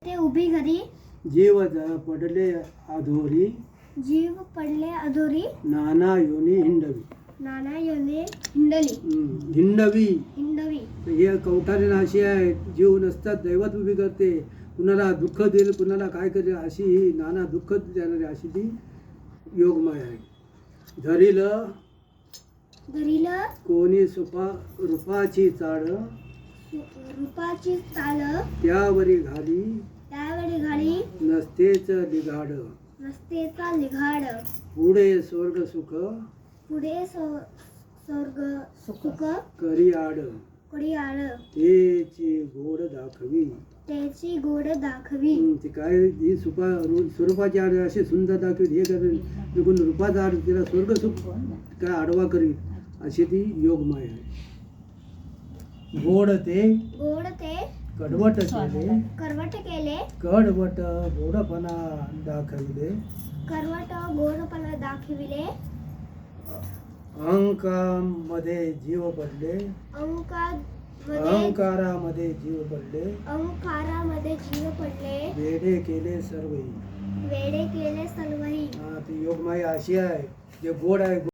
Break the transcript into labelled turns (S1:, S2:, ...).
S1: ते उभी घरी
S2: जीव पडले अधोरी
S1: जीव पडले अधोरी
S2: नाना योनी हिंडवी.
S1: नाना योने हिंडली
S2: हिंडवी
S1: हिंडवी.
S2: हे कवठाने अशी आहे, जीव नसतात दैवत उभी करते, कुणाला दुःख देईल कुणाला काय करेल अशी ही नाना दुःख देणारी अशी ती योगमाया आहे. धरील
S1: धरील
S2: कोणी रूपाची चाड
S1: रूपाची चाल
S2: त्यावरी घाली
S1: त्यावेळी घाली
S2: नसतेच लिगाड.
S1: नसतेचा लिघाड.
S2: पुढे स्वर्ग सुख
S1: पुढे स्वर्ग सुख
S2: करी आड
S1: कडी आळ
S2: तेची गोड दाखवी.
S1: त्याची गोड दाखवी.
S2: ते काय ही स्वरूपाची आड असे सुंदर दाखवी हे करून रूपाचा आड तिला स्वर्ग सुख काय आडवा करी अशी ती योगमाया आहे. गोड ते कडवट केले
S1: करवट केले
S2: कडवट गोडपणा दाखविले.
S1: करवट गोडपणा दाखविले.
S2: अहंकारामध्ये जीव पडले अहंकारामध्ये जीव पडले.
S1: अहंकारामध्ये जीव पडले.
S2: वेडे केले सर्वही.
S1: वेडे केले सर्वही.
S2: ती योगमाया अशी आहे जे गोड आहे.